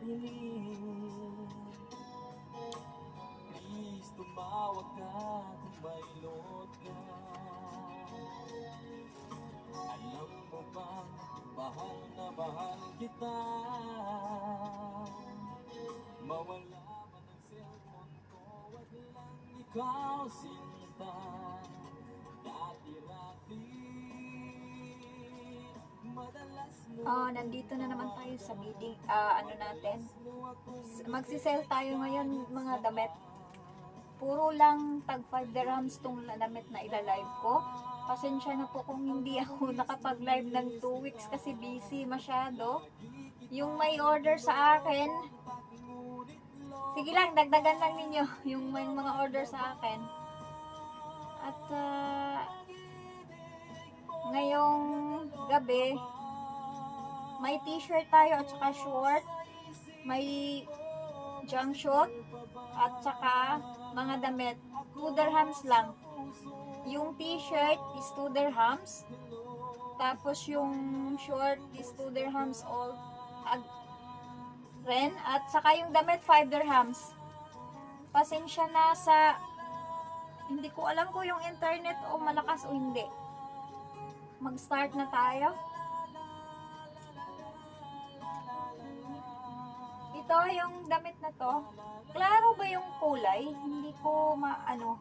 piling. Please tumawag ka kung may load ka. Alam mo bang mahal na mahal kita? Mawala man ang cellphone ko, wag lang ikaw sinta. Dati-rati madalas mo. Nandito na naman tayo sa bidding, ano natin. Magsisell tayo ngayon mga damit. Puro lang tag 5 dirhams tong damit na ilalive ko. Pasensya na po kung hindi ako nakapag-live ng 2 weeks kasi busy masyado. Yung may order sa akin, sige lang, dagdagan lang ninyo yung may mga order sa akin. At ngayong gabi, may t-shirt tayo at saka short, may jumpsuit at saka mga damit. 2 dirhams lang. Yung t-shirt is 2 dirhams. Tapos yung short is 2 dirhams all ren. At saka yung damit 5 dirhams. Pasensya na sa hindi ko alam kung yung internet o malakas o hindi. Mag-start na tayo. Ito yung damit na to. Klaro ba yung kulay? Hindi ko maano.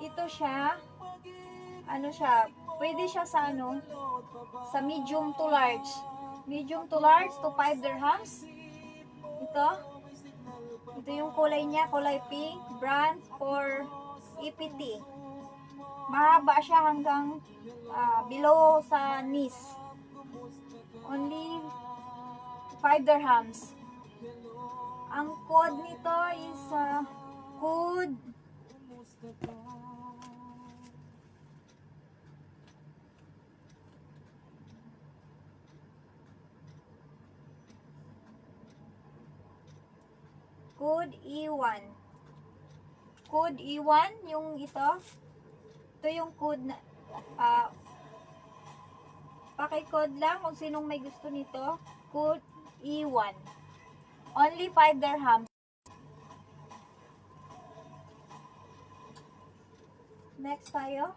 Ito siya. Ano siya? Pwede siya sa ano? Sa medium to large. Medium to large to 5 dirhams. Ito. Ito yung kulay niya. Kulay pink. Brand for EPT. Mahaba siya hanggang below sa knees. Only 5 dirhams. Ang code nito is code code E1. Code E1 yung ito. Ito yung code na paki-code lang kung sinong may gusto nito. Code E1. Only 5 dirhams. Next tayo.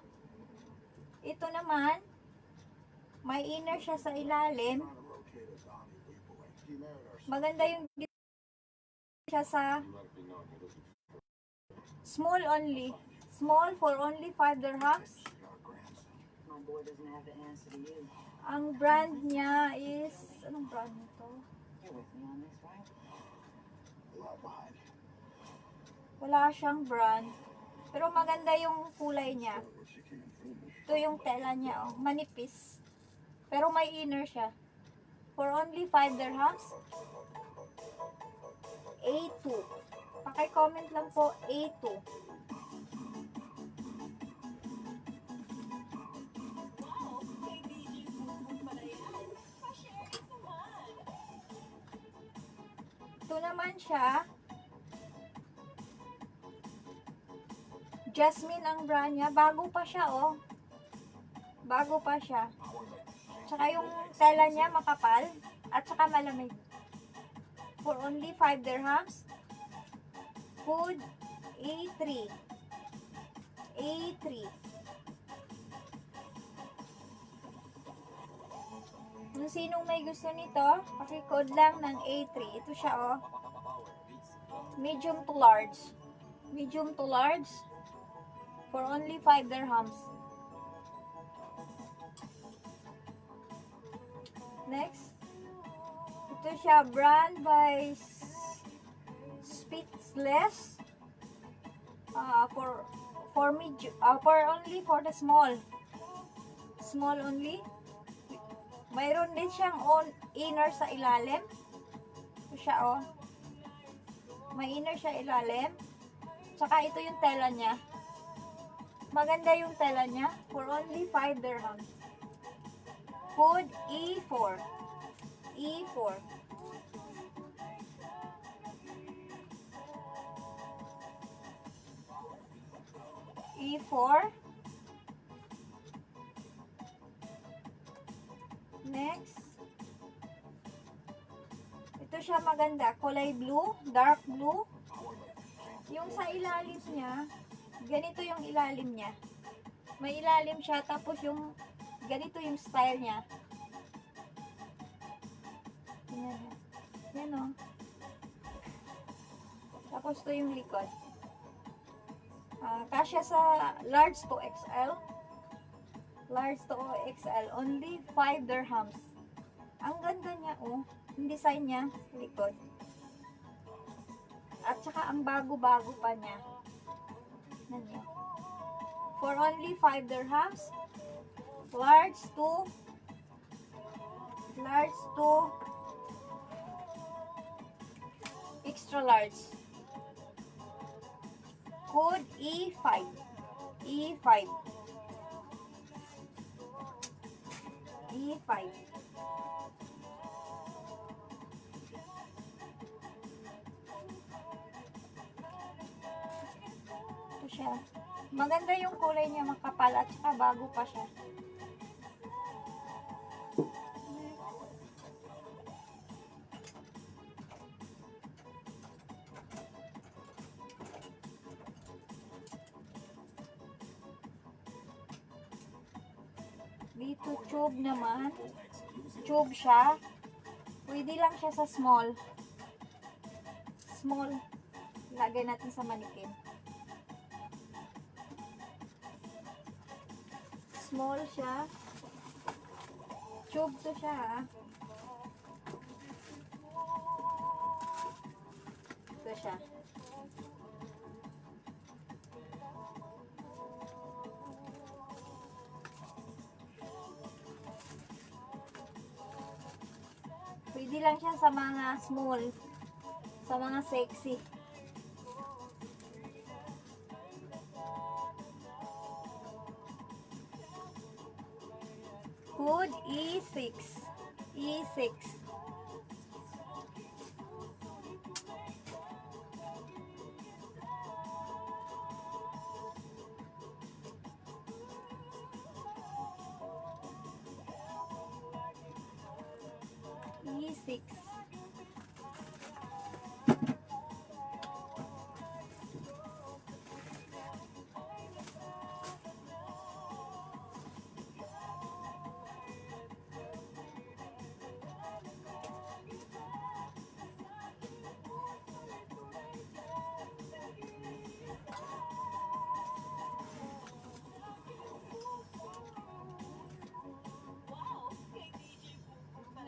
Ito naman, may inner siya sa ilalim. Maganda yung siya sa small only. Small for only 5 dirhams. Ang brand niya is, anong brand nito? Wala siyang brand. Pero maganda yung kulay niya. Ito yung tela niya, oh, manipis. Pero may inner siya. For only 5 dirhams. A2. Paki-comment lang po A2. Ito naman siya. Jasmine ang brand niya. Bago pa siya, oh. Bago pa siya. Tsaka yung tela niya makapal. At saka malamig. For only 5 dirhams. Code A3. A3. Kung sinong may gusto nito, paki-code lang ng A3. Ito siya, oh. Medium to large. Medium to large. For only 5 dirhams. Next. Ito siya, brand by Speechless. For only for the small. Small only. Mayroon din siyang inner sa ilalim. Ito siya, oh. May inner siya ilalim. Tsaka ito yung tela niya. Maganda yung tela niya. For only 5 dirhams. Code E4. E4. E4. Next. Ito siya maganda. Kulay blue, dark blue. Yung sa ilalim niya, ganito yung ilalim niya. May ilalim siya, tapos yung ganito yung style niya. Yan, yan o. Tapos to yung likod. Kasya sa large to XL. Large to XL. Only 5 dirhams. Ang ganda niya oh. Yung design niya, likod. At saka ang bago-bago pa niya. Nanyo. For only 5 dirhams. Large to extra large. Code E5. E5. E5. Ito siya. Maganda yung kulay niya, makapal at saka bago pa siya. Dito tube naman. Tube siya. Pwede lang siya sa small. Small. Lagay natin sa manikin. Small siya. Tube to siya ha. Ito siya. Pwede lang siya sa mga small, sa mga sexy. Code E6. E6. E6.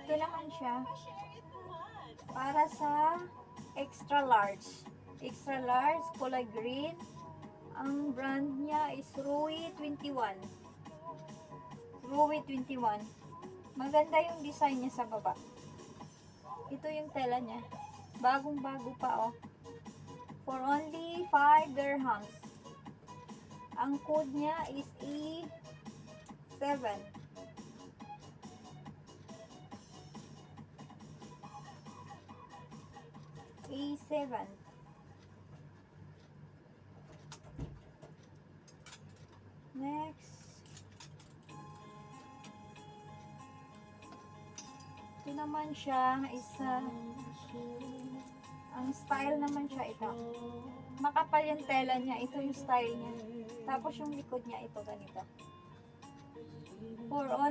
Ito naman siya. Para sa extra large. Extra large, kulay green. Ang brand niya is Rui 21. Rui 21. Maganda yung design niya sa baba. Ito yung tela niya. Bagong-bago pa oh. For only 5 dirhams. Ang code niya is E7. E7. Next. Ito naman siya is ang style naman siya ito. Makapal yung tela niya. Ito yung style niya. Tapos yung likod niya ito ganito. For only